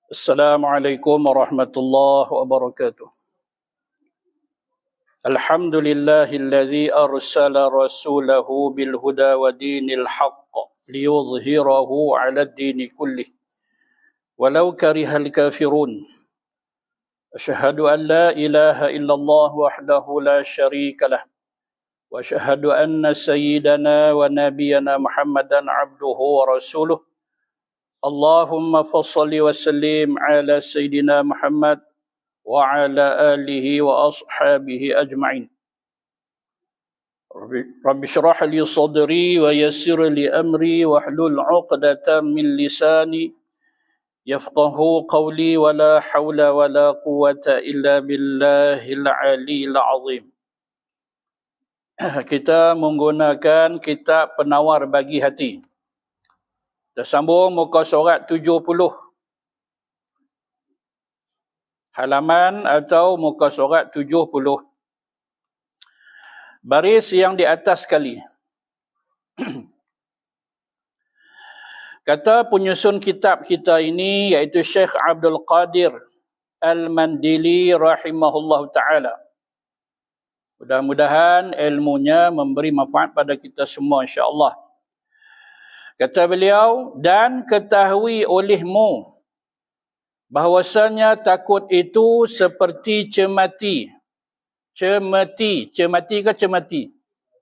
Assalamualaikum warahmatullahi wabarakatuh. Alhamdulillahilladzi arsala rasulahu bil huda wa dinil haqq liyudhhirahu 'ala ad-dini kullih walau karihal kafirun. Asyhadu an la ilaha illallah wahdahu la syarika lah wa asyhadu anna sayyidana wa nabiyyana Muhammadan 'abduhu wa rasuluh. Allahumma fassalli wa sallim ala sayyidina Muhammad wa ala alihi wa ashabihi ajma'in. Rabbi syrah li sadri wa yassir li amri wa hlul 'uqdatam min lisani yafqahu qawli wa la hawla wa la quwwata illa billahil aliyil azim. Kita menggunakan kitab Penawar Bagi Hati. Kita sambung muka surat 70. Halaman atau muka surat 70. Baris yang di atas sekali. Kata penyusun kitab kita ini iaitu Syekh Abdul Qadir Al-Mandili rahimahullah ta'ala. Mudah-mudahan ilmunya memberi manfaat pada kita semua insya-Allah. Kata beliau, dan ketahui olehmu bahwasanya takut itu seperti cemati. Cemati. Cemati ke cemati?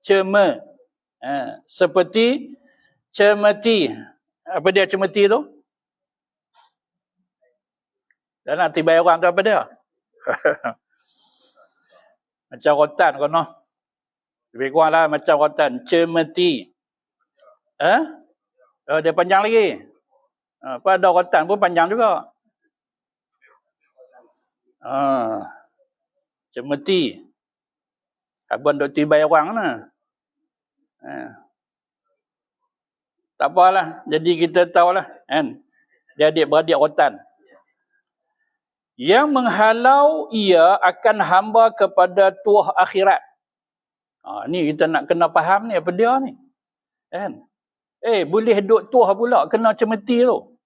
Cema. Seperti cemati. Apa dia cemati tu? Dan nak tiba orang tu apa dia? Macam rotan kono. Lebih kurang lah macam rotan. Cemati. Dia panjang lagi. Pada rotan pun panjang juga. Cemeti. Abang duk tibai orang lah. Tak apalah. Jadi kita tahulah. Kan? Dia adik-beradik rotan. Yang menghalau ia akan hamba kepada tuah akhirat. Ni kita nak kena faham ni. Apa dia ni? Kan? Boleh duk tuah pula. Kena cemeti tu.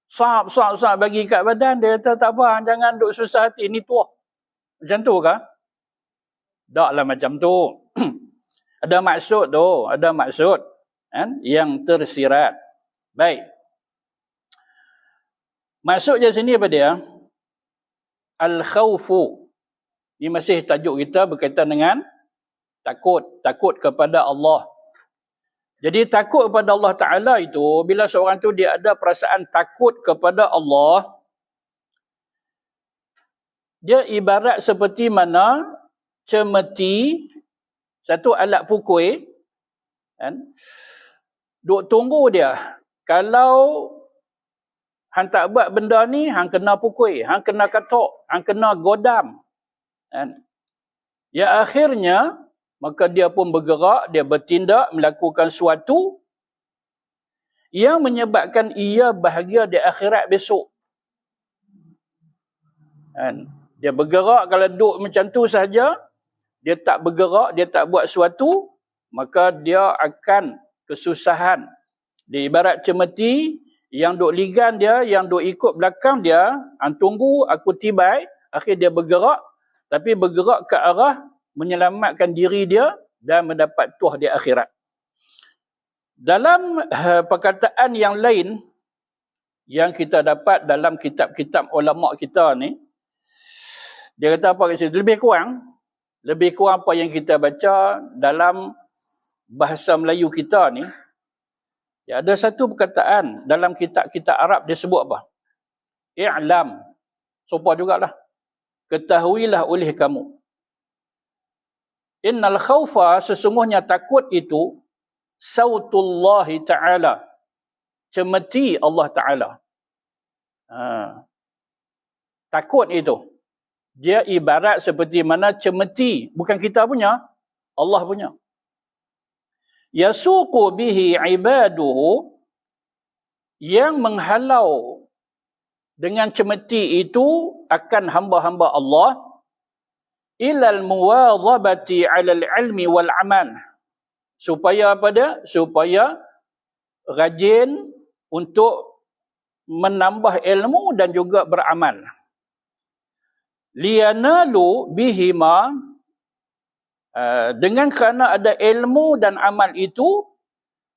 Sap bagi kat badan. Dia kata tak apa. Jangan duk susah hati. Ni tuah. Macam tu kah? Taklah macam tu. Ada maksud tu. Ada maksud. Kan? Yang tersirat. Baik. Maksudnya sini apa dia? Al-khawfu. Ini masih tajuk kita berkaitan dengan takut. Takut kepada Allah. Jadi takut kepada Allah Ta'ala itu, bila seorang tu dia ada perasaan takut kepada Allah, dia ibarat seperti mana cemeti, satu alat pukul, kan? Duk tunggu dia. Kalau hang tak buat benda ni, hang kena pukul, hang kena katok, hang kena godam. Kan? Ya akhirnya, maka dia pun bergerak, dia bertindak, melakukan sesuatu yang menyebabkan ia bahagia di akhirat besok. Kan? Dia bergerak, kalau duduk macam tu saja, dia tak bergerak, dia tak buat sesuatu, maka dia akan kesusahan. Dia ibarat cemeti, yang duk ligan dia, yang duk ikut belakang dia, tunggu aku tibai, akhir dia bergerak, tapi bergerak ke arah menyelamatkan diri dia dan mendapat tuah di akhirat. Dalam perkataan yang lain yang kita dapat dalam kitab-kitab ulama kita ni, dia kata apa kat situ? Lebih kurang apa yang kita baca dalam bahasa Melayu kita ni, ya, ada satu perkataan dalam kitab-kitab Arab dia sebut apa? I'lam. Sopa jugalah. Ketahuilah oleh kamu. Innal khawfa, sesungguhnya takut itu, sautullahi ta'ala. Cemeti Allah Ta'ala. Takut itu. Dia ibarat seperti mana cemeti. Bukan kita punya. Allah punya. Yasuqu bihi ibaduhu, yang menghalau dengan cemeti itu akan hamba-hamba Allah ilal muwadhabati 'alal ilmi wal amal, Supaya apa dia? Supaya rajin untuk menambah ilmu dan juga beramal. Liyanalu bihima, dengan kerana ada ilmu dan amal itu,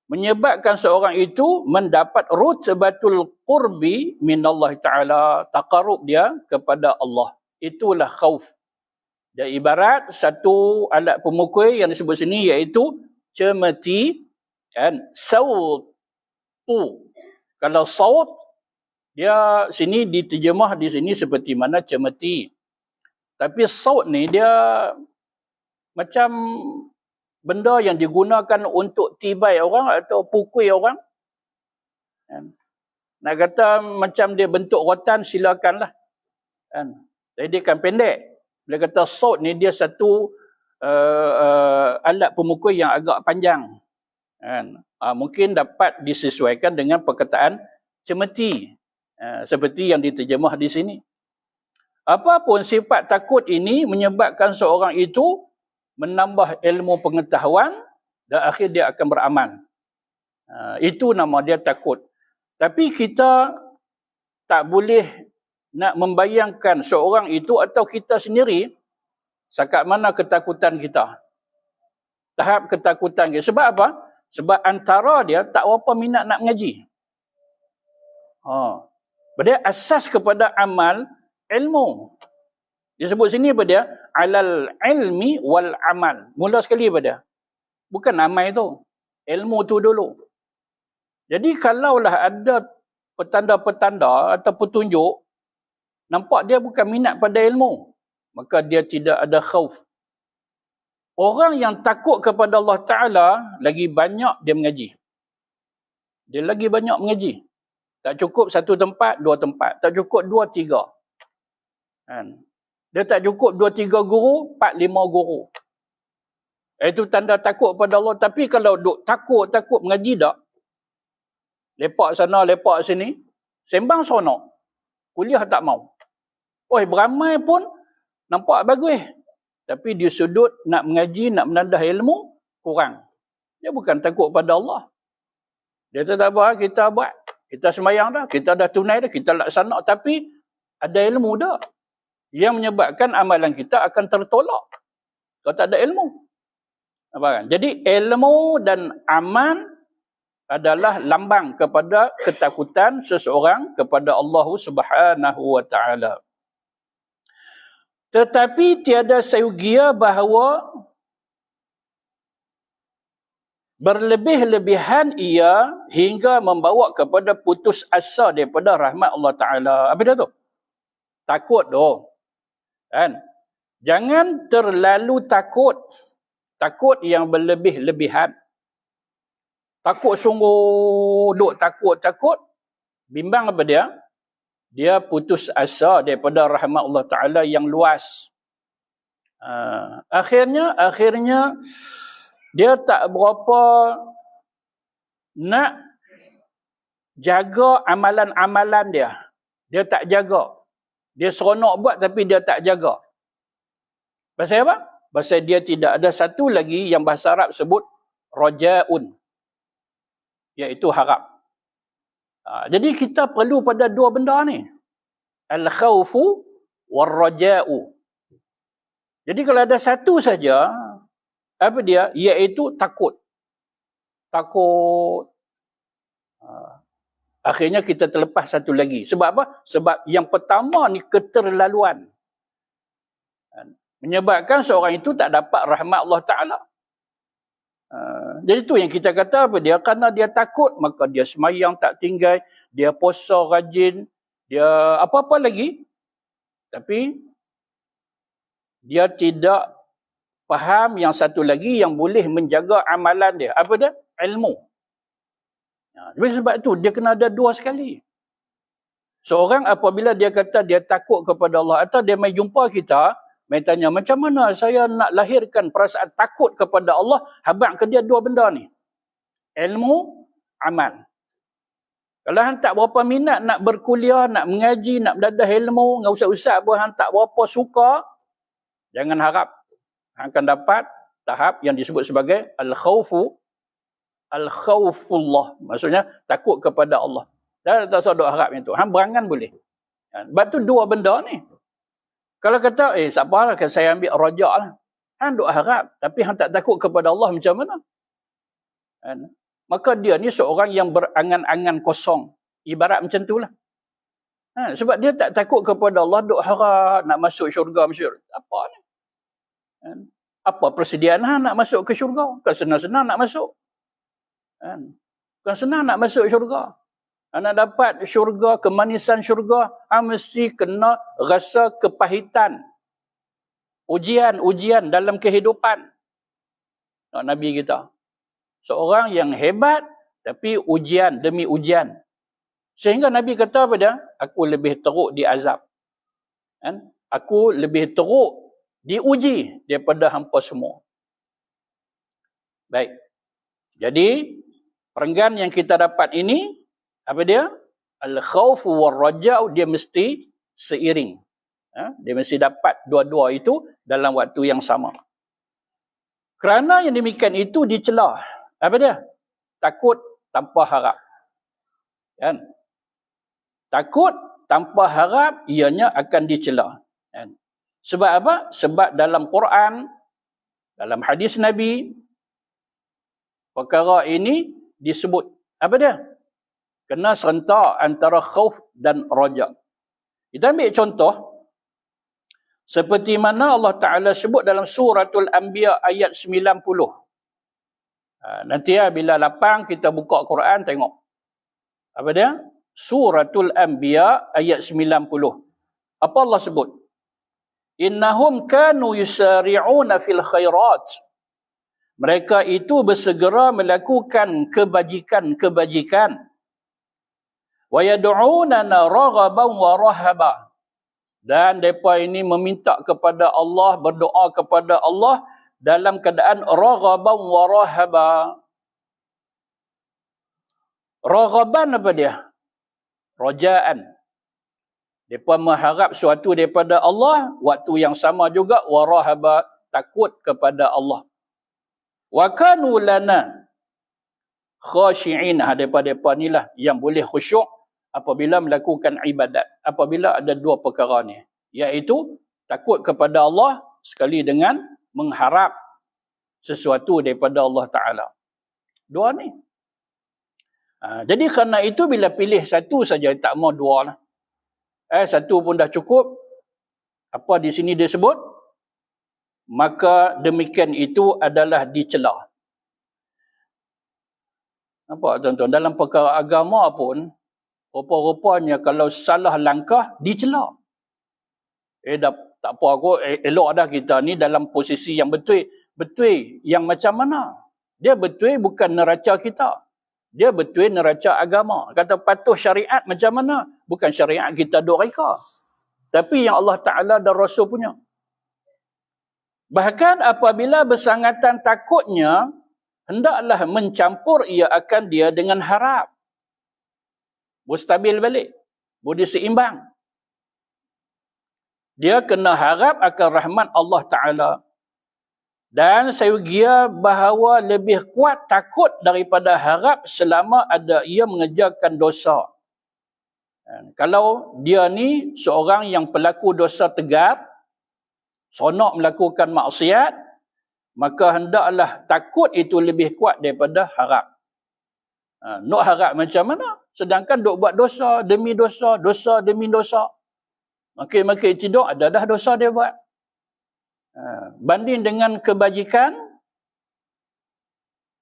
menyebabkan seorang itu mendapat rutbatul qurbi minallah ta'ala, taqarrub dia kepada Allah. Itulah khauf. Dan ibarat satu alat pemukul yang disebut sini iaitu cemeti, kan? Sautu. Kalau saut, dia sini diterjemah di sini seperti mana cemeti. Tapi saut ni dia macam benda yang digunakan untuk tibai orang atau pukul orang. Nak kata macam dia bentuk rotan, silakanlah. Jadi dia kan pendek. Dia kata saut ni dia satu alat pemukul yang agak panjang. Mungkin dapat disesuaikan dengan perkataan cemeti. Seperti yang diterjemah di sini. Apapun sifat takut ini menyebabkan seorang itu menambah ilmu pengetahuan dan akhir dia akan beramal. Itu nama dia takut. Tapi kita tak boleh nak membayangkan seorang itu atau kita sendiri sakat mana ketakutan kita. Tahap ketakutan kita. Sebab apa? Sebab antara dia tak berapa minat nak mengaji. Dia asas kepada amal ilmu. Disebut sini apa dia? Alal ilmi wal amal. Mula sekali apa dia? Bukan amal tu. Ilmu tu dulu. Jadi kalaulah ada petanda-petanda atau petunjuk, nampak dia bukan minat pada ilmu, maka dia tidak ada khauf. Orang yang takut kepada Allah Ta'ala, lagi banyak dia mengaji. Dia lagi banyak mengaji. Tak cukup satu tempat, dua tempat. Tak cukup dua, tiga. Dia tak cukup 2-3 guru, 4-5 guru. Itu tanda takut pada Allah. Tapi kalau duk takut mengaji tak, lepak sana, lepak sini, sembang seronok. Kuliah tak mau. Beramai pun nampak bagus. Tapi di sudut nak mengaji, nak menandah ilmu, kurang. Dia bukan takut pada Allah. Dia tak apa, kita buat. Kita sembahyang dah, kita dah tunai dah, kita laksana. Tapi ada ilmu dah. Yang menyebabkan amalan kita akan tertolak kalau tak ada ilmu. Jadi ilmu dan amal adalah lambang kepada ketakutan seseorang kepada Allah Subhanahu wa Ta'ala. Tetapi tiada sayugia bahawa berlebih-lebihan ia hingga membawa kepada putus asa daripada rahmat Allah Ta'ala. Apa dia tu? Takut tu. Jangan terlalu takut. Takut yang berlebih-lebihan. Takut sungguh, duk takut. Bimbang apa dia? Dia putus asa daripada rahmat Allah Ta'ala yang luas. Akhirnya dia tak berapa nak jaga amalan-amalan dia. Dia tak jaga. Dia seronok buat tapi dia tak jaga. Pasal apa? Pasal dia tidak ada satu lagi yang bahasa Arab sebut raja'un. Iaitu harap. Jadi kita perlu pada dua benda ni. Al-khawfu wal-raja'u. Jadi kalau ada satu saja, apa dia? Iaitu takut. Takut. Akhirnya kita terlepas satu lagi. Sebab apa? Sebab yang pertama ni keterlaluan. Menyebabkan seorang itu tak dapat rahmat Allah Ta'ala. Jadi tu yang kita kata apa dia? Kerana dia takut, maka dia semayang tak tinggal, dia puasa rajin, dia apa-apa lagi. Tapi dia tidak faham yang satu lagi yang boleh menjaga amalan dia. Apa dia? Ilmu. Sebab itu dia kena ada dua sekali. Seorang apabila dia kata dia takut kepada Allah atau dia mai jumpa kita, mai tanya macam mana saya nak lahirkan perasaan takut kepada Allah, habaq ke dia dua benda ni. Ilmu, amal. Kalau hang tak berapa minat nak berkuliah, nak mengaji, nak mendadah ilmu, dengan ustaz-ustaz pun hang tak berapa suka, jangan harap hang akan dapat tahap yang disebut sebagai al-khawfullah. Maksudnya takut kepada Allah. Dan tak usah duk harap yang tu. Hang berangan boleh. Sebab tu dua benda ni. Kalau kata, tak apalah, saya ambil rojak lah. Hang duk harap. Tapi hang tak takut kepada Allah macam mana? Maka dia ni seorang yang berangan-angan kosong. Ibarat macam tu lah. Sebab dia tak takut kepada Allah, duk harap nak masuk syurga. Apa ni? Apa persediaan nak masuk ke syurga? Bukan senang-senang nak masuk. Bukan senang nak masuk syurga. Nak dapat syurga, kemanisan syurga, mesti kena rasa kepahitan. Ujian dalam kehidupan. Nabi kita. Seorang yang hebat, tapi ujian demi ujian. Sehingga Nabi kata apa dia? Aku lebih teruk di azab. Aku lebih teruk diuji daripada hampa semua. Baik. Jadi, perenggan yang kita dapat ini, apa dia? Al-khawf wal-raja'u, dia mesti seiring. Dia mesti dapat dua-dua itu dalam waktu yang sama. Kerana yang demikian itu dicela. Apa dia? Takut tanpa harap. Kan? Takut tanpa harap, ianya akan dicela. Kan? Sebab apa? Sebab dalam Quran, dalam hadis Nabi, perkara ini disebut. Apa dia? Kena serentak antara khauf dan raja. Kita ambil contoh. Seperti mana Allah Ta'ala sebut dalam suratul Anbiya ayat 90. Nanti bila lapang kita buka Quran tengok. Apa dia? Suratul Anbiya ayat 90. Apa Allah sebut? Innahum kanu yusari'una fil khairat. Mereka itu bersegera melakukan kebajikan-kebajikan. Wa yad'unana raghaban wa rahaba. Dan mereka ini meminta kepada Allah, berdoa kepada Allah dalam keadaan raghaban wa rahaba. Raghaban apa dia? Rajaan. Mereka mengharap sesuatu daripada Allah, waktu yang sama juga wa rahaba, takut kepada Allah. Wa kanu lana khashi'in. Daripada inilah yang boleh khusyuk apabila melakukan ibadat. Apabila ada dua perkara ni. Iaitu takut kepada Allah sekali dengan mengharap sesuatu daripada Allah Ta'ala. Dua ni. Jadi kerana itu bila pilih satu saja, tak mau dua lah. Satu pun dah cukup. Apa di sini dia sebut? Maka demikian itu adalah dicela. Nampak tuan-tuan? Dalam perkara agama pun, rupa-rupanya kalau salah langkah, dicela. Tak apa aku, elok dah kita ni dalam posisi yang betul. Betul yang macam mana? Dia betul bukan neraca kita. Dia betul neraca agama. Kata patuh syariat macam mana? Bukan syariat kita duk reka. Tapi yang Allah Ta'ala dan Rasul punya. Bahkan apabila bersangatan takutnya, hendaklah mencampur ia akan dia dengan harap. Stabil balik. Boleh seimbang. Dia kena harap akan rahmat Allah Ta'ala. Dan saya bahawa lebih kuat takut daripada harap selama ada ia mengerjakan dosa. Kalau dia ni seorang yang pelaku dosa tegar, seronok melakukan maksiat, maka hendaklah takut itu lebih kuat daripada harap. Nak harap macam mana? Sedangkan duk buat dosa demi dosa, dosa demi dosa. Makin tidur ada dah dosa dia buat. Banding dengan kebajikan,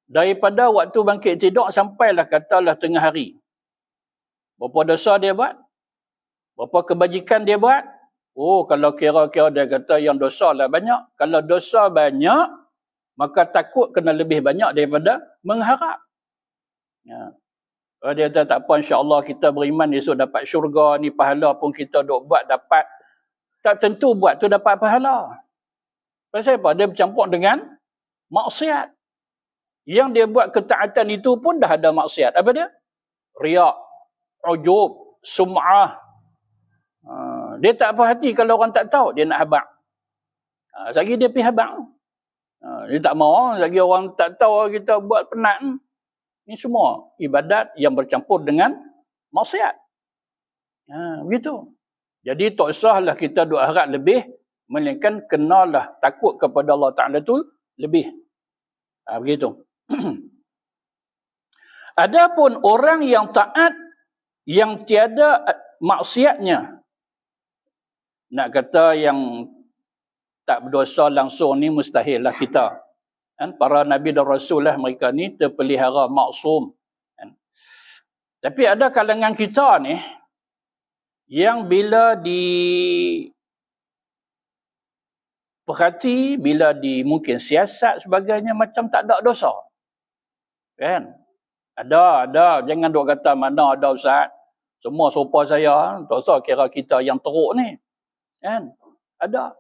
daripada waktu bangkit tidur sampailah katalah tengah hari. Berapa dosa dia buat? Berapa kebajikan dia buat? Kalau kira-kira dia kata yang dosa lah banyak. Kalau dosa banyak, maka takut kena lebih banyak daripada mengharap. Dia kata tak apa, insya-Allah kita beriman esok dapat syurga ni, pahala pun kita duk buat dapat. Tak tentu buat tu dapat pahala. Pasal apa? Dia bercampur dengan maksiat. Yang dia buat ketaatan itu pun dah ada maksiat. Apa dia? Riak, ujub, sum'ah. Dia tak apa hati kalau orang tak tahu, dia nak habaq. Sekali dia pergi habaq. Dia tak mau lagi orang tak tahu kita buat penat. Ini semua ibadat yang bercampur dengan maksiat. Begitu. Jadi tak usahlah kita duk harap lebih, melainkan kenalah takut kepada Allah Ta'ala tu lebih. Begitu. Adapun orang yang taat, yang tiada maksiatnya, nak kata yang tak berdosa langsung ni mustahil lah kita. Para Nabi dan Rasul lah mereka ni terpelihara maksum. Tapi ada kalangan kita ni, yang bila diperhati, bila mungkin siasat sebagainya, macam tak ada dosa. Kan? Ada. Jangan duk kata mana ada Ustaz. Semua sopa saya, tak usah kira kita yang teruk ni. Kan? Ada.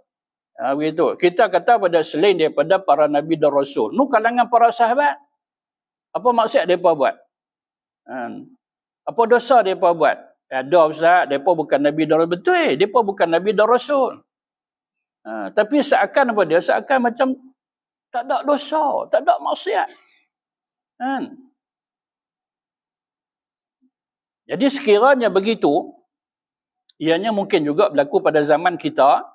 Begitu. Kita kata pada selain daripada para Nabi dan Rasul. Nu kalangan para sahabat. Apa maksiat mereka buat? Apa dosa mereka buat? Ada Ustaz, mereka bukan Nabi dan Rasul. Betul, mereka bukan Nabi dan Rasul. Tapi seakan apa dia? Seakan macam tak ada dosa, tak ada maksiat. Jadi sekiranya begitu, ianya mungkin juga berlaku pada zaman kita.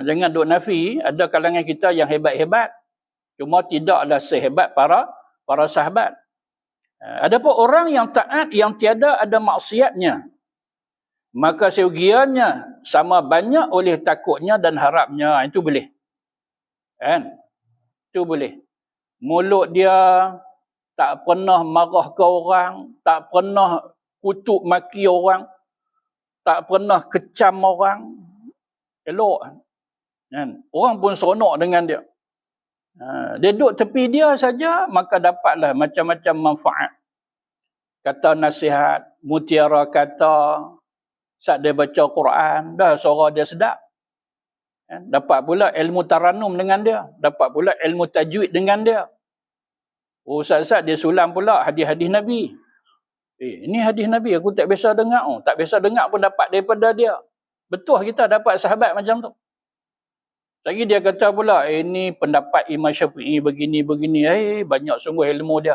Jangan duk nafi, ada kalangan kita yang hebat-hebat. Cuma tidaklah sehebat para sahabat. Adapun orang yang taat, yang tiada ada maksiatnya, maka seyogianya sama banyak oleh takutnya dan harapnya. Itu boleh. Kan? Itu boleh. Mulut dia tak pernah marah ke orang, tak pernah kutuk maki orang, tak pernah kecam orang. Elok. Orang pun seronok dengan dia. Dia duduk tepi dia saja, maka dapatlah macam-macam manfaat. Kata nasihat, mutiara kata, saat dia baca Quran, dah suara dia sedap. Dapat pula ilmu taranum dengan dia. Dapat pula ilmu tajwid dengan dia. Saat-saat dia sulam pula hadis-hadis Nabi. Ini hadis Nabi aku tak biasa dengar. Tak biasa dengar pun dapat daripada dia. Betul kita dapat sahabat macam tu. Lagi dia kata pula, ini pendapat Imam Syafi'i begini-begini. Banyak sungguh ilmu dia.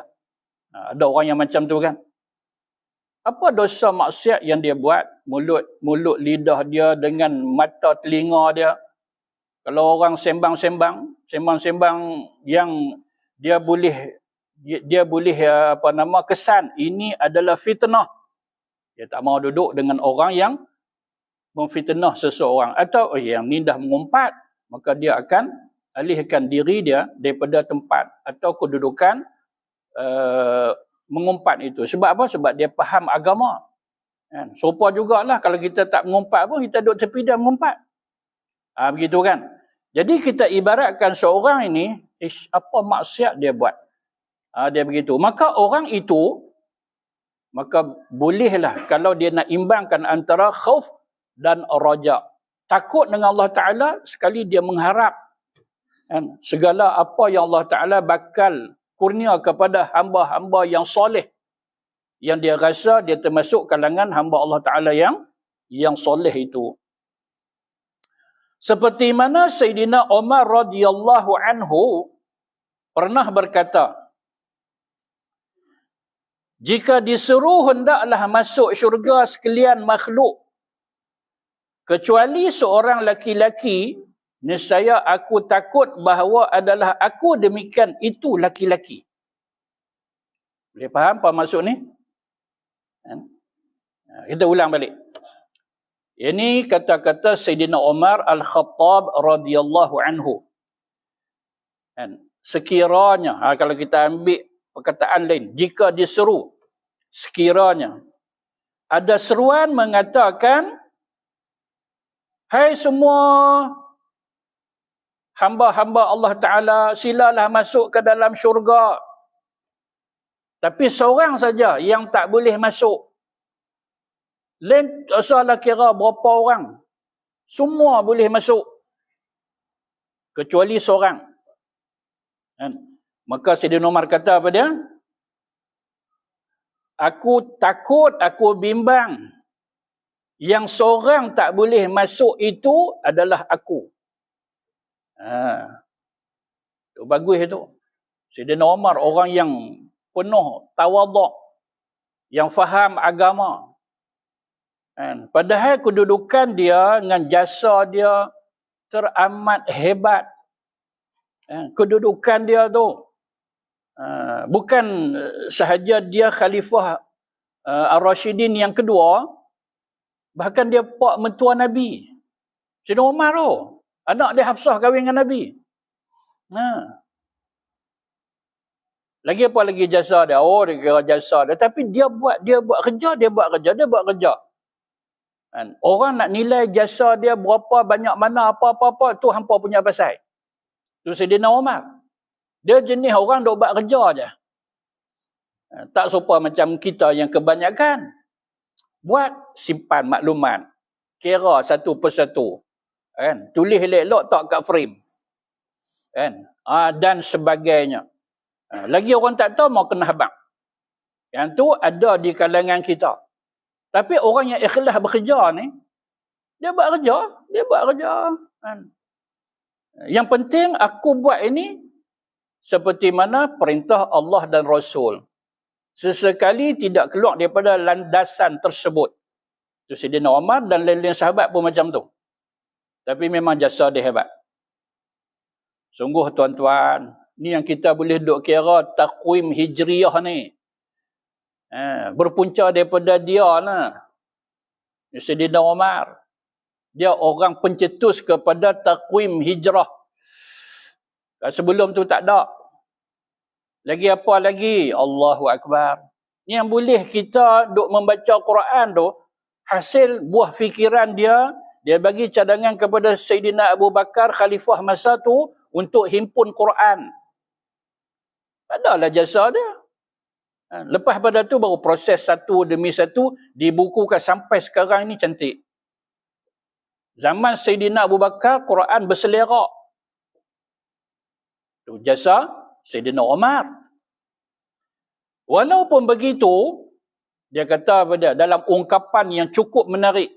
Ada orang yang macam tu kan. Apa dosa maksiat yang dia buat? Mulut lidah dia dengan mata telinga dia. Kalau orang sembang-sembang yang dia boleh kesan ini adalah fitnah. Dia tak mau duduk dengan orang yang memfitnah seseorang. Atau yang ni dah mengumpat, maka dia akan alihkan diri dia daripada tempat atau kedudukan mengumpat itu. Sebab apa? Sebab dia faham agama. Serupa jugalah kalau kita tak mengumpat pun, kita duduk tepi dia mengumpat. Begitu kan? Jadi kita ibaratkan seorang ini, apa maksiat dia buat? Dia begitu. Maka orang itu, maka bolehlah kalau dia nak imbangkan antara khauf dan raja. Takut dengan Allah Ta'ala, sekali dia mengharap segala apa yang Allah Ta'ala bakal kurnia kepada hamba-hamba yang soleh. Yang dia rasa dia termasuk kalangan hamba Allah Ta'ala yang soleh itu. Seperti mana Sayyidina Umar radhiyallahu anhu pernah berkata, jika disuruh hendaklah masuk syurga sekalian makhluk, kecuali seorang laki-laki, nescaya aku takut bahawa adalah aku demikian itu laki-laki. Boleh faham apa maksud ni? Kita ulang balik. Ini kata-kata Sayyidina Umar Al-Khattab radhiyallahu anhu. Sekiranya, kalau kita ambil perkataan lain, jika diseru, sekiranya ada seruan mengatakan, hai semua hamba-hamba Allah Ta'ala, silalah masuk ke dalam syurga. Tapi seorang saja yang tak boleh masuk. Lain tak usahlah kira berapa orang. Semua boleh masuk. Kecuali seorang. Maka Sayyidina Umar kata apa dia? Aku takut, aku bimbang. Yang seorang tak boleh masuk itu adalah aku. Tu bagus itu. Sayyidina Umar orang yang penuh tawaduk, yang faham agama. Kan? Padahal kedudukan dia dengan jasa dia teramat hebat. Kan? Kedudukan dia tu bukan sahaja dia khalifah Ar-Rashidin yang kedua, bahkan dia pak mentua Nabi. Sayyidina Umar tu, anak dia Hafsah kahwin dengan Nabi. Lagi apa lagi jasa dia? Oh, dia kira jasa dia. Tapi dia buat kerja. Kan? Orang nak nilai jasa dia berapa, banyak mana, apa-apa, tu hampa punya pasal. Tu Sayyidina Umar. Dia jenis orang duk buat kerja je. Tak serupa macam kita yang kebanyakan. Buat simpan maklumat. Kira satu persatu. Kan? Tulis elok-elok tak kat frame. Kan? Dan sebagainya. Lagi orang tak tahu mau kena habang. Yang tu ada di kalangan kita. Tapi orang yang ikhlas bekerja ni, dia buat kerja. Kan? Yang penting aku buat ini seperti mana perintah Allah dan Rasul. Sesekali tidak keluar daripada landasan tersebut. Itu Sayyidina Umar dan lain-lain sahabat pun macam tu. Tapi memang jasa dia hebat. Sungguh tuan-tuan, ni yang kita boleh duk kira takwim hijriyah ni. Berpunca daripada dia lah. Sayyidina Umar. Dia orang pencetus kepada takwim hijrah. Sebelum tu tak ada. Lagi apa lagi? Allahu Akbar. Ni yang boleh kita duk membaca Quran tu, hasil buah fikiran dia, dia bagi cadangan kepada Sayyidina Abu Bakar, khalifah masa tu, untuk himpun Quran. Adalah jasa dia. Lepas pada tu baru proses satu demi satu dibukukan sampai sekarang ni cantik. Zaman Sayyidina Abu Bakar, Quran berselerak. Itu jasa Sayyidina Umar. Walaupun begitu, dia kata pada dalam ungkapan yang cukup menarik.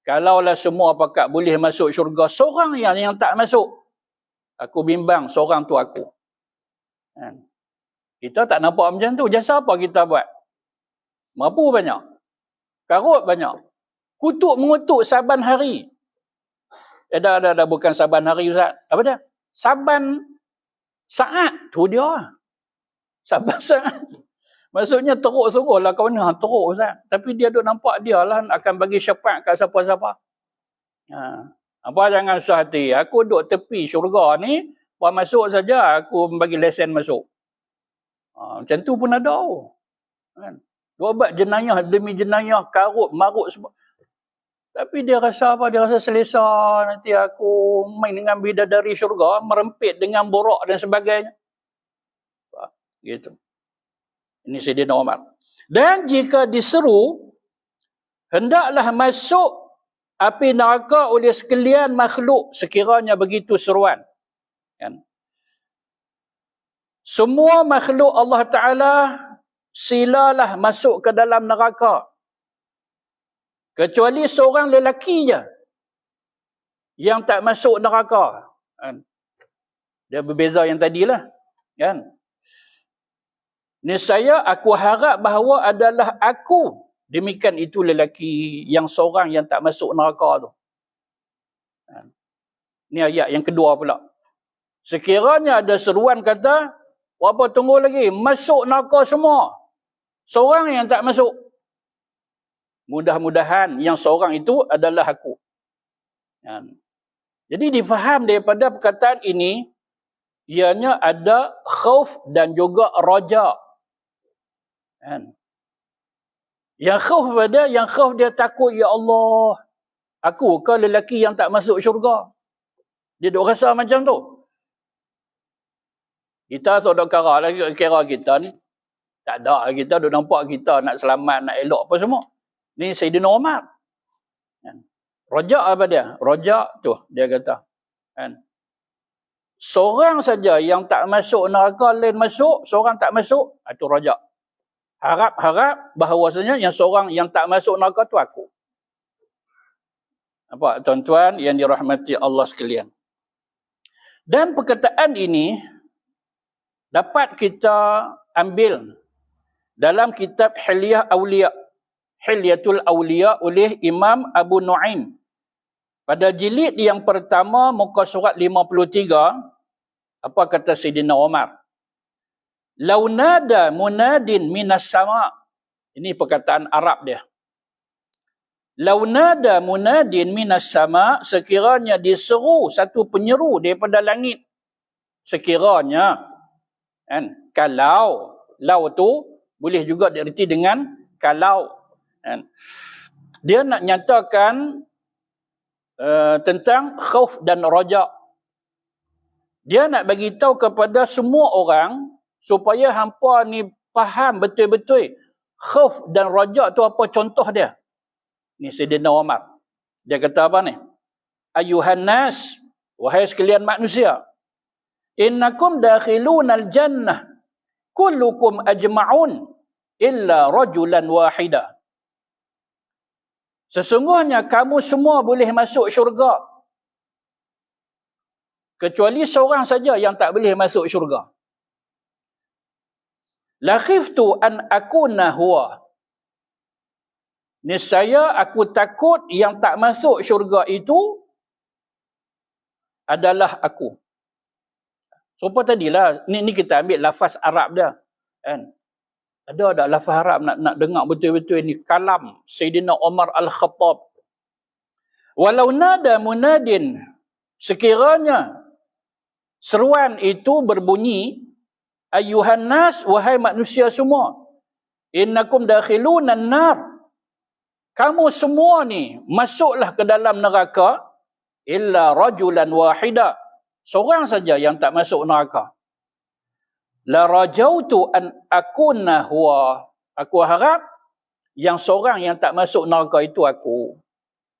Kalaulah semua pakat boleh masuk syurga, seorang yang tak masuk. Aku bimbang seorang tu aku. Kita tak nampak macam tu. Jasa apa kita buat? Mampu banyak. Karut banyak. Kutuk mengutuk saban hari. Dah bukan saban hari Ustaz. Apa dia? Saban saat tu dia. Saban saat. Maksudnya teruk sungguh lah kau nak teruk Ustaz. Tapi dia duk nampak dia lah akan bagi syafaat kat siapa-siapa. Apa jangan susah hati. Aku duk tepi syurga ni. Buat masuk saja aku bagi lesen masuk. Macam tu pun ada. Kan? Dia buat jenayah demi jenayah, karut, marut semua. Tapi dia rasa apa? Dia rasa selesa. Nanti aku main dengan bidadari syurga, merempit dengan borak dan sebagainya. Gitu. Ini Sayyidina Umar. Dan jika diseru, hendaklah masuk api neraka oleh sekalian makhluk sekiranya begitu seruan. Kan? Semua makhluk Allah Ta'ala silalah masuk ke dalam neraka. Kecuali seorang lelaki je yang tak masuk neraka. Dia berbeza yang tadilah. Kan? Nescaya aku harap bahawa adalah aku. Demikian itu lelaki yang seorang yang tak masuk neraka tu. Ini ayat yang kedua pula. Sekiranya ada seruan kata, apa tunggu lagi? Masuk neraka semua. Seorang yang tak masuk. Mudah-mudahan yang seorang itu adalah aku. Jadi difaham daripada perkataan ini, ianya ada khauf dan juga raja. Yang khauf dia takut, ya Allah, aku ke lelaki yang tak masuk syurga? Dia duk rasa macam tu. Kita saudara lagi kira kita ni tak ada, kita duk nampak kita nak selamat, nak elok apa semua. Ni Sayyidina Umar. Raja apa dia? Raja tu dia kata. Seorang saja yang tak masuk neraka lain masuk, seorang tak masuk, itu raja. Harap-harap bahawasanya yang seorang yang tak masuk neraka tu aku. Apa tuan-tuan yang dirahmati Allah sekalian. Dan perkataan ini dapat kita ambil dalam kitab Hilyatul Awliya oleh Imam Abu Nuaim. Pada jilid yang pertama, muka surat 53, apa kata Sayyidina Umar? Lau nada munadin minas sama'. Ini perkataan Arab dia. Lau nada munadin minas sama', sekiranya diseru satu penyeru daripada langit. Sekiranya, kan? Kalau, lau tu boleh juga diarti dengan kalau. Kan? Dia nak nyatakan tentang khauf dan raja. Dia nak bagi tahu kepada semua orang supaya hampa ni faham betul-betul khauf dan raja tu apa contoh dia. Ni Sayyidina Umar. Dia kata apa ni? Ayuhan nas, wahai sekalian manusia, innakum dakhilunal jannah kullukum ajma'un illa rajulan wahida. Sesungguhnya kamu semua boleh masuk syurga. Kecuali seorang saja yang tak boleh masuk syurga. La khiftu an akuna huwa. Niscaya aku takut yang tak masuk syurga itu adalah aku. Serupa tadilah, ni kita ambil lafaz Arab dia. Kan? Ada tak lafaz Arab nak dengar betul-betul ni kalam Sayyidina Umar Al-Khattab. Walau nada munadin, sekiranya seruan itu berbunyi, ayuhan nas, wahai manusia semua, innakum dakhilunan nar, kamu semua ni masuklah ke dalam neraka, illa rajulan wahida, seorang saja yang tak masuk neraka. La rajautu an akuna huwa, aku harap yang seorang yang tak masuk neraka itu aku.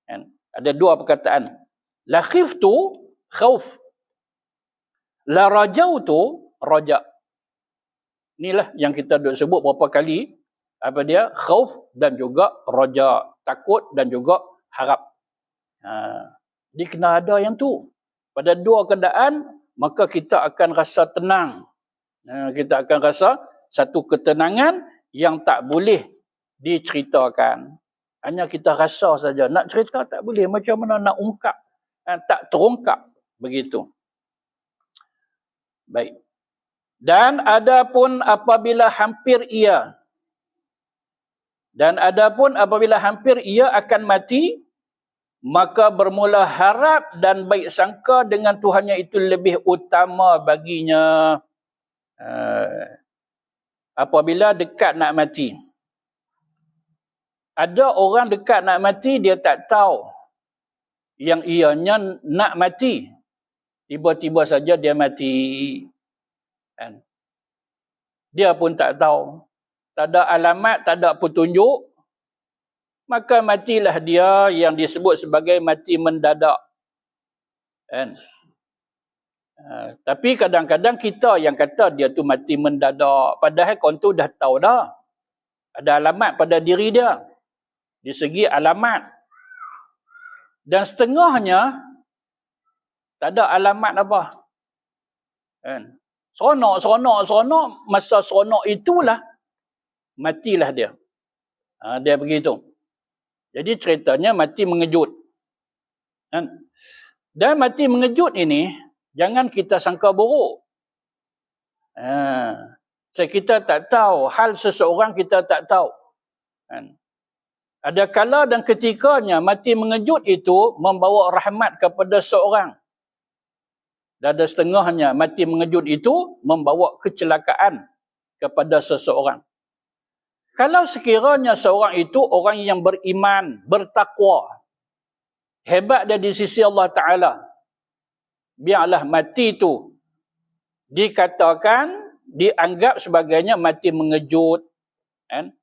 Kan? Ada dua perkataan. La khiftu, khauf. La rajautu, raja. Inilah yang kita duk sebut berapa kali. Apa dia? Khauf dan juga raja. Takut dan juga harap. Dia kena ada yang tu. Pada dua keadaan, maka kita akan rasa tenang. Kita akan rasa satu ketenangan yang tak boleh diceritakan. Hanya kita rasa saja. Nak cerita tak boleh. Macam mana nak ungkap? Tak terungkap. Begitu. Baik. Dan adapun apabila hampir ia akan mati, maka bermula harap dan baik sangka dengan Tuhannya itu lebih utama baginya. Apabila dekat nak mati. Ada orang dekat nak mati, dia tak tahu yang ianya nak mati. Tiba-tiba saja dia mati. Kan? Dia pun tak tahu. Tak ada alamat, tak ada petunjuk. Maka matilah dia yang disebut sebagai mati mendadak. Kan? Tapi kadang-kadang kita yang kata dia tu mati mendadak. Padahal kawan tu dah tahu dah. Ada alamat pada diri dia. Di segi alamat. Dan setengahnya tak ada alamat apa. Kan? Seronok. Masa seronok itulah matilah dia. Dia begitu. Jadi ceritanya mati mengejut. Kan? Dan mati mengejut ini jangan kita sangka buruk. Kita tak tahu. Hal seseorang kita tak tahu. Kan? Ada kala dan ketikanya mati mengejut itu membawa rahmat kepada seorang. Dan ada setengahnya mati mengejut itu membawa kecelakaan kepada seseorang. Kalau sekiranya seorang itu orang yang beriman, bertakwa, hebat dia di sisi Allah Ta'ala, biarlah mati itu dikatakan, dianggap sebagainya mati mengejut, kan?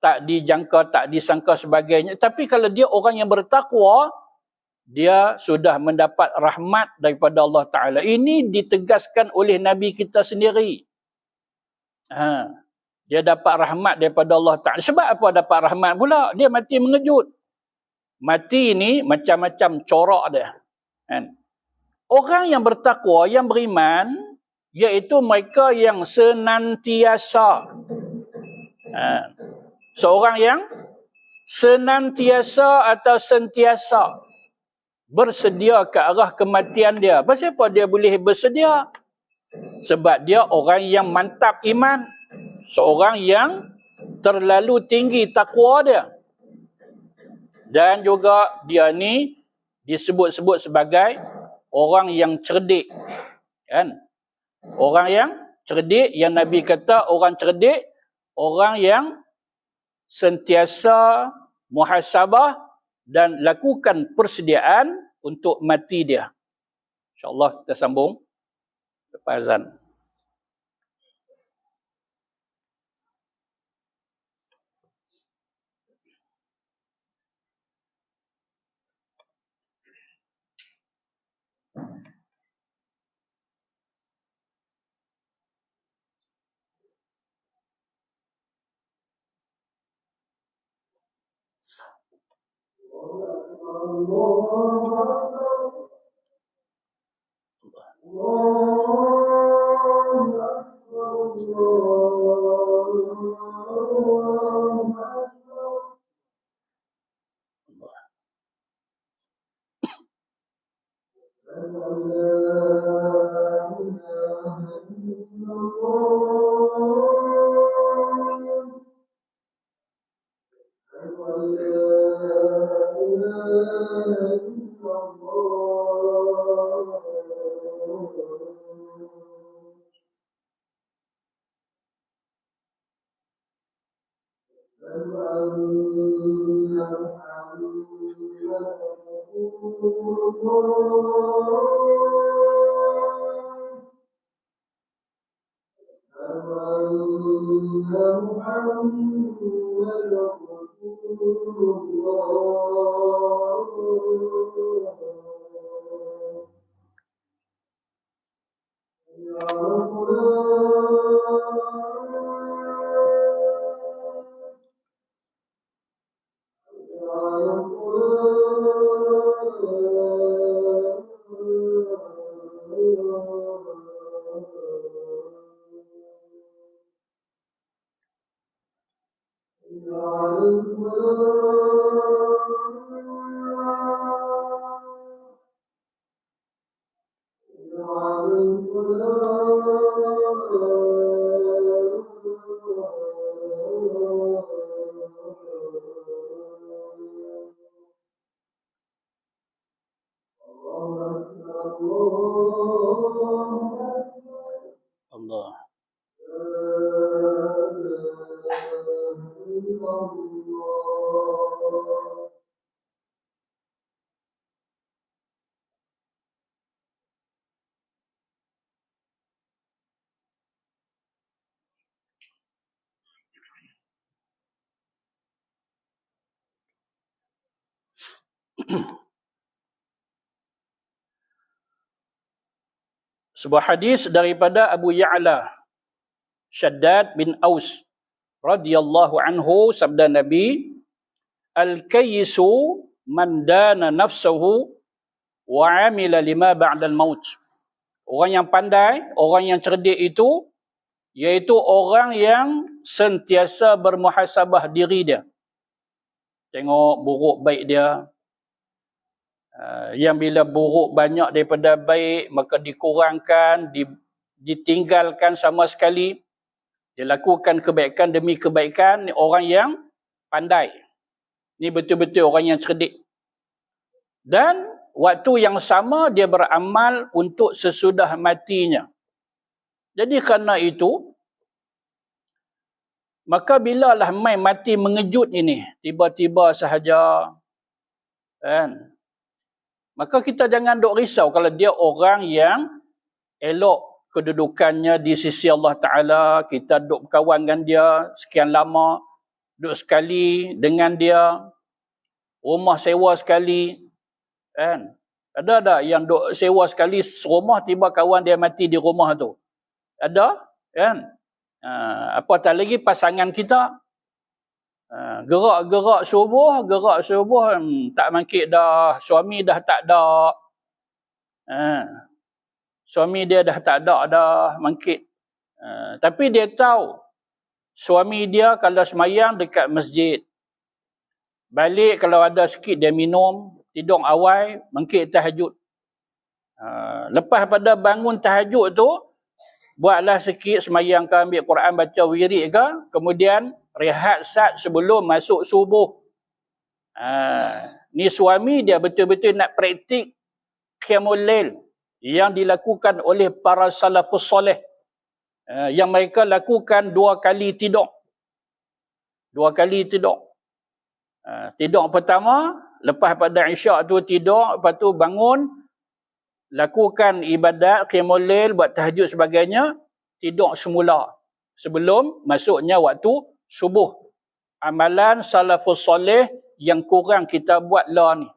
Tak dijangka, tak disangka sebagainya. Tapi kalau dia orang yang bertakwa, dia sudah mendapat rahmat daripada Allah Ta'ala. Ini ditegaskan oleh Nabi kita sendiri. Dia dapat rahmat daripada Allah Ta'ala. Sebab apa dapat rahmat pula? Dia mati mengejut. Mati ni macam-macam corak dia. Kan? Orang yang bertakwa, yang beriman, iaitu mereka yang senantiasa. Seorang yang senantiasa atau sentiasa bersedia ke arah kematian dia. Pasal apa dia boleh bersedia? Sebab dia orang yang mantap iman. Seorang yang terlalu tinggi takwa dia. Dan juga dia ni disebut-sebut sebagai orang yang cerdik. Kan? Orang yang cerdik, yang Nabi kata orang cerdik, orang yang sentiasa muhasabah dan lakukan persediaan untuk mati dia. InsyaAllah kita sambung lepas azan. Allah. Sebuah hadis daripada Abu Ya'la Shaddad bin Aus radhiyallahu anhu, sabda Nabi, al-kayyisu man dana nafsahu wa amila lima ba'dal maut. Orang yang pandai, orang yang cerdik itu iaitu orang yang sentiasa bermuhasabah diri dia. Tengok buruk baik dia. Yang bila buruk banyak daripada baik, maka dikurangkan, ditinggalkan sama sekali. Dia lakukan kebaikan demi kebaikan. Ni orang yang pandai. Ni betul-betul orang yang cerdik. Dan waktu yang sama dia beramal untuk sesudah matinya. Jadi kerana itu, maka bilalah mai mati mengejut ini, tiba-tiba sahaja, kan? Maka kita jangan duk risau kalau dia orang yang elok kedudukannya di sisi Allah Ta'ala, kita duk berkawan dengan dia sekian lama, duk sekali dengan dia, rumah sewa sekali, kan? Ada yang duk sewa sekali rumah, tiba kawan dia mati di rumah tu. Ada, kan? Apatah lagi pasangan kita. Gerak subuh, tak mangkit dah, suami dah tak ada. Suami dia dah tak ada dah, mangkit. Tapi dia tahu suami dia kalau semayang dekat masjid, balik kalau ada sikit dia minum, tidur awal, mangkit tahajud. Lepas pada bangun tahajud tu, buatlah sikit semayang ke, ambil Quran, baca wirid ke, kemudian rehat sat sebelum masuk subuh. Ni suami dia betul-betul nak praktik qiyamul lail yang dilakukan oleh para salafus soleh, yang mereka lakukan 2 kali tidur. 2 kali tidur. Tidur pertama, lepas pada isyak tu tidur, lepas tu bangun, lakukan ibadat qiyamul lail, buat tahajud sebagainya, tidur semula sebelum masuknya waktu subuh. Amalan salafus soleh yang kurang kita buat lah ni.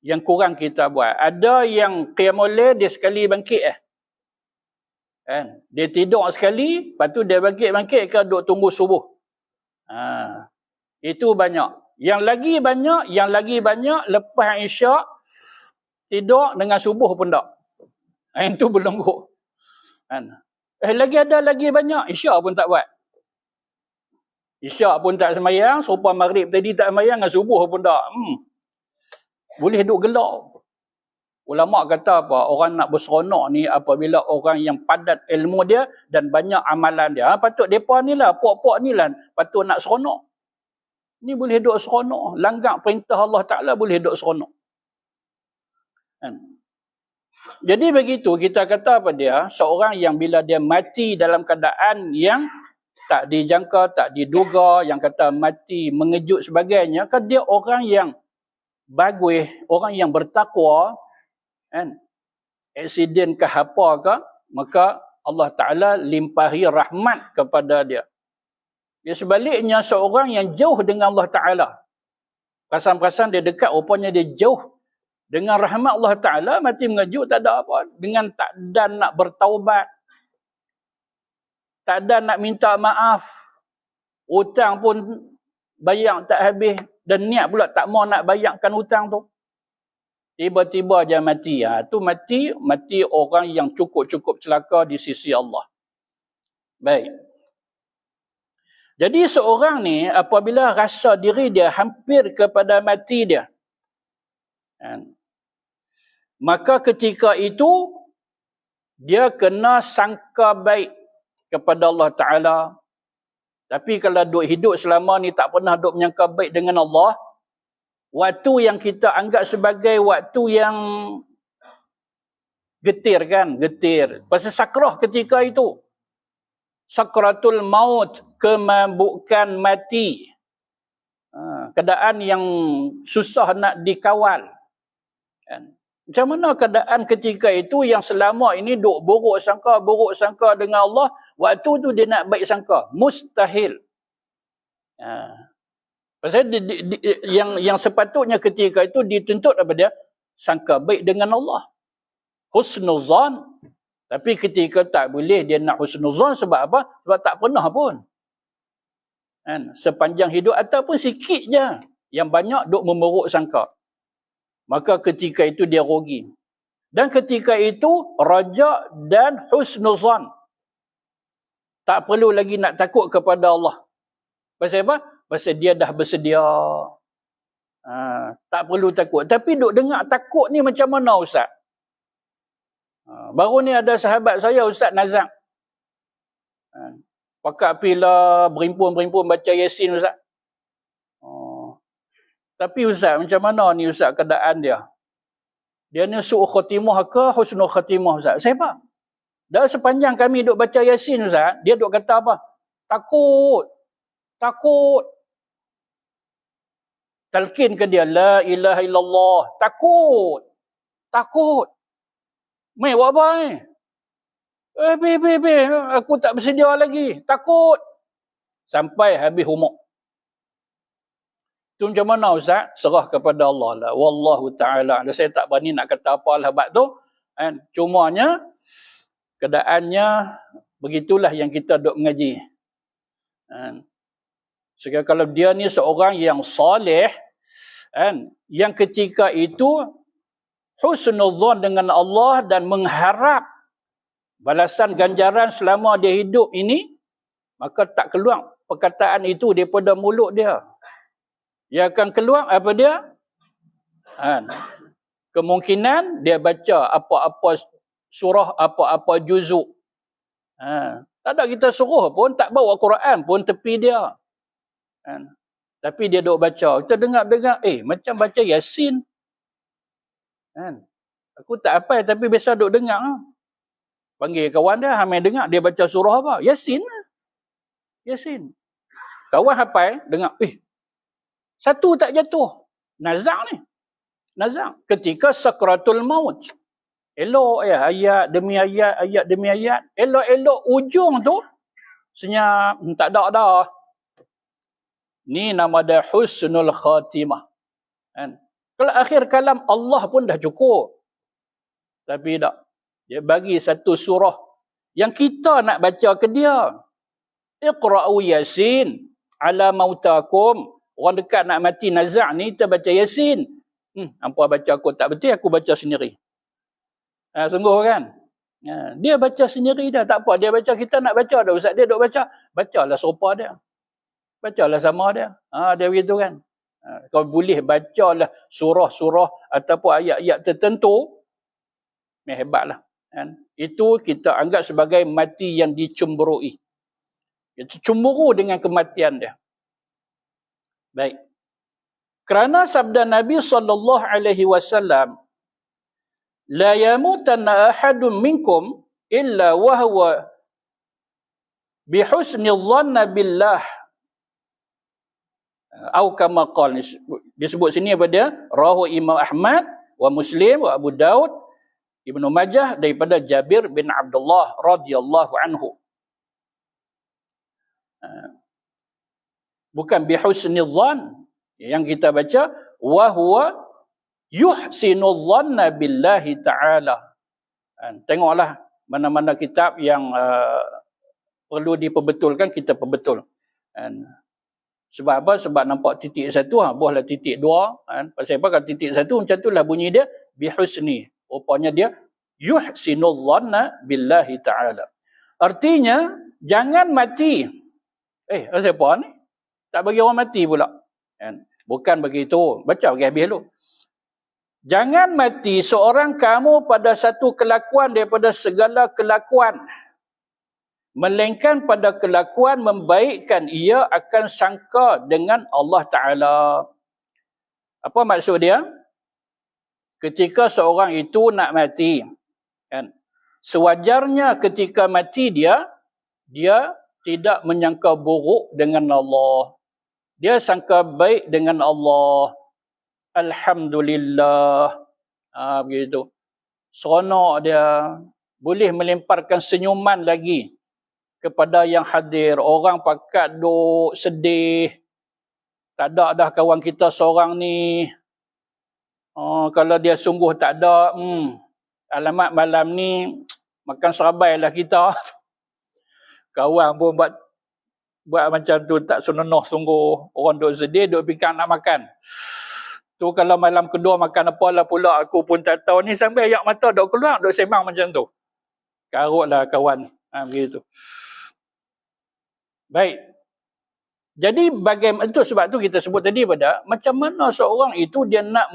Yang kurang kita buat. Ada yang qiyamul lail dia sekali bangkit kan? Dia tidur sekali, lepas tu dia bangkit ke duk tunggu subuh. Itu banyak. Yang lagi banyak lepas isyak tidur dengan subuh pun tak. Itu belum kok. Lagi banyak, isyak pun tak buat. Isyak pun tak semayang, serupa maghrib tadi tak semayang, dengan subuh pun tak. Boleh duk gelak. Ulama kata apa? Orang nak berseronok ni apabila orang yang padat ilmu dia dan banyak amalan dia. Patut mereka ni lah, puak-puak ni lah, patut nak seronok. Ni boleh duk seronok. Langgar perintah Allah Ta'ala boleh duk seronok. Jadi begitu kita kata apa dia, seorang yang bila dia mati dalam keadaan yang tak dijangka, tak diduga, yang kata mati mengejut sebagainya, kan dia orang yang bagus, orang yang bertakwa, kan? Aksiden ke apa ke, maka Allah Ta'ala limpahi rahmat kepada dia. Dia sebaliknya seorang yang jauh dengan Allah Ta'ala. Perasan-perasan dia dekat, rupanya dia jauh dengan rahmat Allah Ta'ala, mati mengejut, tak ada apa. Dengan tak ada nak bertaubat, tak ada nak minta maaf, hutang pun bayar tak habis, dan niat pula tak mau nak bayarkan hutang tu. Tiba-tiba dia mati. Tu mati orang yang cukup-cukup celaka di sisi Allah. Baik. Jadi seorang ni apabila rasa diri dia hampir kepada mati dia, maka ketika itu dia kena sangka baik kepada Allah Ta'ala. Tapi kalau duk hidup selama ni tak pernah duk menyangka baik dengan Allah, waktu yang kita anggap sebagai waktu yang getir kan, getir. Pasal sakrah ketika itu. Sakratul maut, kemabukan mati. Keadaan yang susah nak dikawal. Macam mana keadaan ketika itu yang selama ini duk buruk sangka dengan Allah, waktu tu dia nak baik sangka. Mustahil. Pasal yang sepatutnya ketika itu dituntut apa dia? Sangka baik dengan Allah. Husnuzan. Tapi ketika tak boleh dia nak husnuzan sebab apa? Sebab tak pernah pun. Sepanjang hidup ataupun sikit je. Yang banyak duk memeruk sangka. Maka ketika itu dia rugi. Dan ketika itu raja dan husnuzan. Tak perlu lagi nak takut kepada Allah. Pasal apa? Pasal dia dah bersedia. Tak perlu takut. Tapi duk dengar takut ni macam mana Ustaz? Baru ni ada sahabat saya, Ustaz Nazak. Pakat pila berimpun-berimpun baca Yasin Ustaz. Tapi Ustaz, macam mana ni Ustaz keadaan dia? Dia ni su'u khatimah ke husnul khatimah Ustaz? Siapa? Dah sepanjang kami duk baca Yasin Ustaz, dia duk kata apa? Takut. Takut. Talqin ke dia, la ilaha illallah. Takut. Takut. Mai buat apa ni? Aku tak bersedia lagi. Takut. Sampai habis umur. Itu macam mana Ustaz? Serah kepada Allah lah. Wallahu ta'ala. Saya tak berani nak kata apa lah bab tu. Cumanya, keadaannya begitulah yang kita duk mengaji. Sekarang kalau dia ni seorang yang soleh, yang ketika itu husnudzon dengan Allah dan mengharap balasan ganjaran selama dia hidup ini, maka tak keluar perkataan itu daripada mulut dia. Dia akan keluar apa dia? Kemungkinan dia baca apa-apa surah, apa-apa juzuk. Tak ada kita suruh pun, tak bawa Quran pun tepi dia. Tapi dia duk baca. Kita dengar-dengar, macam baca Yasin. Aku tak apa, tapi biasa duk dengar. Panggil kawan dia, hamil dengar, dia baca surah apa? Yasin. Yasin. Kawan hafal, dengar, satu tak jatuh. Nazak ni. Nazak. Ketika sakratul maut. Elok ayat demi ayat, ayat demi ayat. Elok-elok ujung tu, senyap, tak ada dah. Ni nama dia husnul khatimah. Kalau akhir kalam Allah pun dah cukup. Tapi tak. Dia bagi satu surah yang kita nak baca ke dia. Iqra'u Yasin ala mautakum. Orang dekat nak mati nazak ni, kita baca Yasin. Hampa baca aku tak betul, aku baca sendiri. Sungguh kan? Dia baca sendiri dah, tak apa. Dia baca, kita nak baca dah. Ustaz dia duk baca, bacalah serupa dia. Bacalah sama dia. Dia begitu kan? Kau boleh bacalah surah-surah ataupun ayat-ayat tertentu, hebatlah. Itu kita anggap sebagai mati yang dicemburui. Itu cemburu dengan kematian dia. Baik. Kerana sabda Nabi SAW, la yamutanna ahadun minkum illa wahwa bihusni dhanna billah. Atau kama qala, disebut sini apa dia? Rawahu Imam Ahmad wa Muslim wa Abu Daud, Ibnu Majah daripada Jabir bin Abdullah radhiyallahu anhu. Bukan bihusni dhann yang kita baca, wa huwa yuhsinu dhanna billahi ta'ala. Tengoklah mana-mana kitab yang perlu diperbetulkan, kita perbetul. Sebab apa? Sebab nampak titik satu, bolehlah titik dua. Pasal apa? Kalau titik satu macam itulah bunyi dia bihusni. Rupanya dia yuhsinu dhanna billahi ta'ala. Artinya jangan mati. Apa ni? Tak bagi orang mati pula. Bukan begitu. Baca bagi habis dulu. Jangan mati seorang kamu pada satu kelakuan daripada segala kelakuan. Melainkan pada kelakuan membaikkan ia akan sangka dengan Allah Ta'ala. Apa maksud dia? Ketika seorang itu nak mati, sewajarnya ketika mati dia tidak menyangka buruk dengan Allah. Dia sangka baik dengan Allah. Alhamdulillah. Begitu. Seronok dia. Boleh melemparkan senyuman lagi kepada yang hadir. Orang pakat duk sedih. Tak ada dah kawan kita seorang ni. Kalau dia sungguh tak ada, alamat malam ni makan serabai lah kita. Kawan pun buat macam tu, tak senonoh sungguh. Orang duk sedih, duk fikir nak makan. Tu kalau malam kedua makan apalah pula, aku pun tak tahu ni, sampai ayak mata duk keluar, duk sembang macam tu. Karutlah kawan. Begitu. Baik. Jadi bagaimana itu, sebab tu kita sebut tadi pada macam mana seorang itu dia nak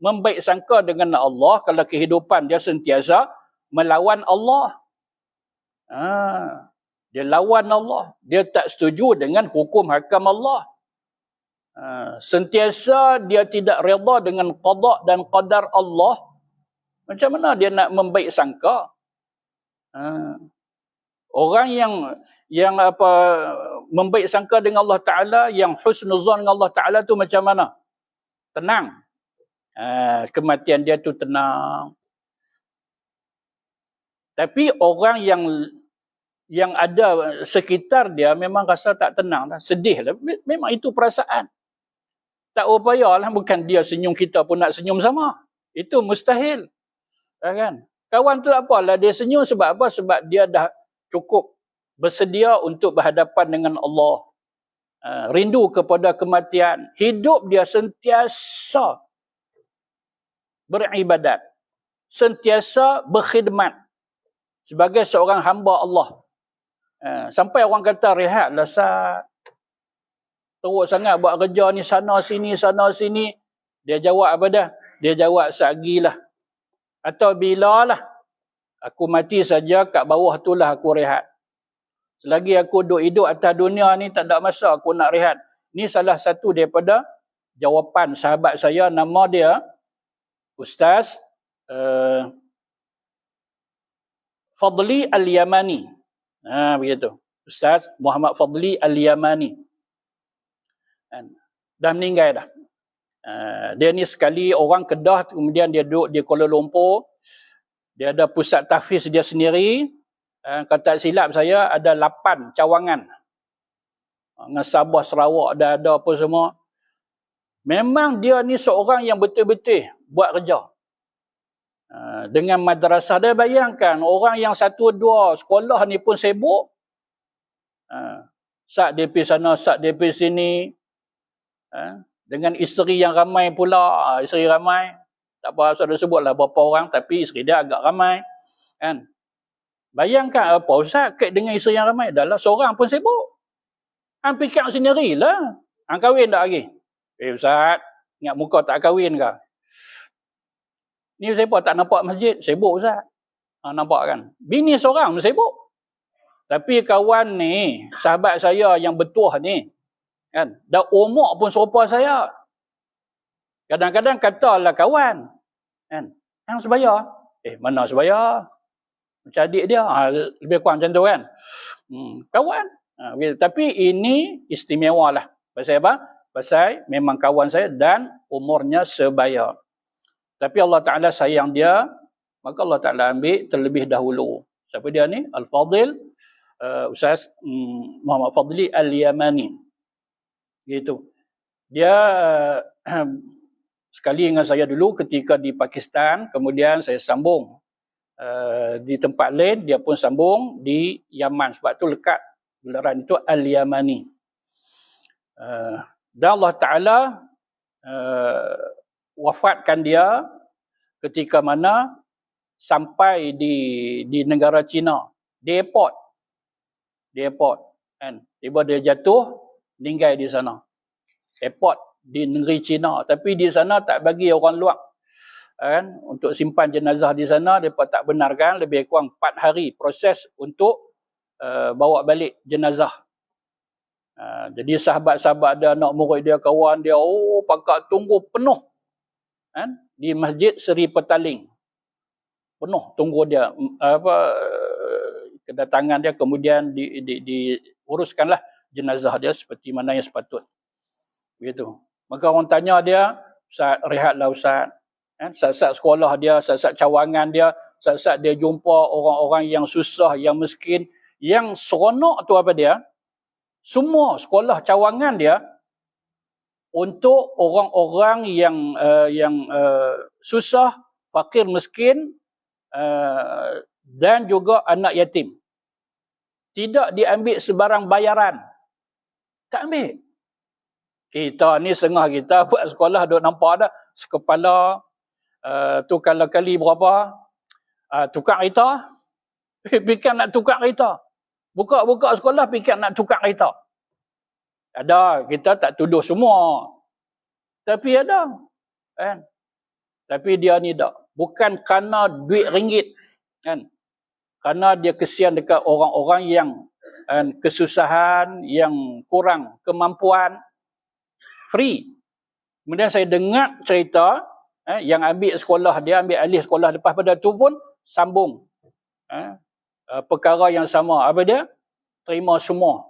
membaik sangka dengan Allah kalau kehidupan dia sentiasa melawan Allah. Dia lawan Allah. Dia tak setuju dengan hukum hakam Allah. Sentiasa dia tidak redha dengan qada dan qadar Allah. Macam mana dia nak membaik sangka? Orang yang membaik sangka dengan Allah Ta'ala, yang husnuzan dengan Allah Ta'ala tu macam mana? Tenang. Kematian dia tu tenang. Tapi orang yang ada sekitar dia memang rasa tak tenang lah, sedih lah. Memang itu perasaan. Tak upayalah, bukan dia senyum kita pun nak senyum sama. Itu mustahil. Kan? Kawan tu apalah dia senyum sebab apa? Sebab dia dah cukup bersedia untuk berhadapan dengan Allah. Rindu kepada kematian. Hidup dia sentiasa beribadat. sentiasa berkhidmat sebagai seorang hamba Allah. Sampai orang kata, rehatlah Sat, teruk sangat buat kerja ni sana sini. Dia jawab apa dah? Dia jawab, sagilah. Atau bilalah aku mati saja, kat bawah tu lah aku rehat. Selagi aku duduk hidup atas dunia ni, tak ada masa aku nak rehat. Ni salah satu daripada jawapan sahabat saya, nama dia Ustaz Fadli Al-Yamani. Begitu. Ustaz Muhammad Fadli Al-Yamani. Dah meninggal dah. Dia ni sekali orang Kedah, kemudian dia duduk di Kuala Lumpur. Dia ada pusat tahfiz dia sendiri. Kata silap saya ada 8 cawangan. Dengan Sabah, Sarawak dah ada apa semua. Memang dia ni seorang yang betul-betul buat kerja. Dengan madrasah, dia bayangkan orang yang 1-2 sekolah ni pun sibuk. Sat dia pergi sana, sat dia pergi sini. Dengan isteri yang ramai pula. Isteri ramai. Tak apa, saya dah sebutlah berapa orang, tapi isteri dia agak ramai. Kan? Bayangkan apa Ustaz dengan isteri yang ramai. Dah lah seorang pun sibuk. Hang fikir sendirilah. Hang kahwin tak lagi? Ustaz, ingat muka tak kahwin ke? Ni siapa tak nampak masjid? Sibuk Ustaz. Nampak kan? Bini seorang sibuk. Tapi kawan ni, sahabat saya yang bertuah ni, kan, dah umur pun serupa saya. Kadang-kadang katalah kawan. Kan? Yang sebaya. Mana sebaya? Macam adik dia. Lebih kurang macam tu kan? Kawan. Tapi ini istimewa lah. Pasal apa? Pasal memang kawan saya dan umurnya sebaya. Tapi Allah Ta'ala sayang dia, maka Allah Ta'ala ambil terlebih dahulu. Siapa dia ni? Al-Fadil, Ustaz Muhammad Fadli Al-Yamani. Gitu. Dia sekali dengan saya dulu ketika di Pakistan, kemudian saya sambung di tempat lain, dia pun sambung di Yaman. Sebab tu lekat gelaran itu Al-Yamani. Dan Allah Ta'ala wafatkan dia ketika mana sampai di negara China, di airport kan, tiba dia jatuh meninggal di sana, airport di negeri China. Tapi di sana tak bagi orang luar kan untuk simpan jenazah di sana. Mereka tak benarkan. Lebih kurang 4 hari proses untuk bawa balik jenazah. Jadi sahabat-sahabat dia, anak murid dia, kawan dia, pakat tunggu penuh kan, di Masjid Seri Petaling. Penuh tunggu dia kedatangan dia, kemudian diuruskanlah jenazah dia seperti mana yang sepatut. Begitu. Maka orang tanya dia, Ustaz, rehatlah Ustaz. Saat-saat sekolah dia, saat-saat cawangan dia, saat-saat dia jumpa orang-orang yang susah, yang miskin, yang seronok tu apa dia? Semua sekolah cawangan dia untuk orang-orang yang susah, fakir, miskin, dan juga anak yatim. Tidak diambil sebarang bayaran. Tak ambil. Kita ni setengah kita buat sekolah duk nampak dah sekepala tu kalau kali berapa tukar kereta. Fikir nak tukar kereta. Buka sekolah fikir nak tukar kereta. Ada, kita tak tuduh semua. Tapi ada. Kan? Tapi dia ni tak. Bukan kerana duit ringgit. Kan? Kerana dia kesian dekat orang-orang yang kesusahan, yang kurang kemampuan. Free. Kemudian saya dengar cerita yang ambil sekolah, dia ambil alih sekolah lepas pada tu pun sambung. Perkara yang sama. Apa dia? Terima semua.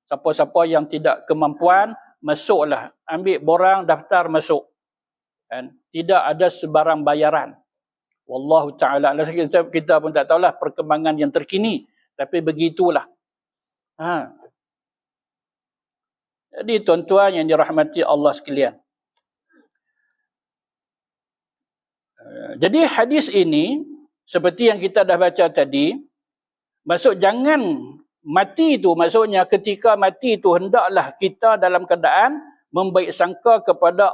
Siapa-siapa yang tidak kemampuan, masuklah. Ambil borang, daftar, masuk. Tidak ada sebarang bayaran. Wallahu ta'ala. Kita pun tak tahulah perkembangan yang terkini. Tapi begitulah. Jadi tuan-tuan yang dirahmati Allah sekalian. Jadi hadis ini, seperti yang kita dah baca tadi, maksud jangan mati itu, maksudnya ketika mati itu hendaklah kita dalam keadaan membaik sangka kepada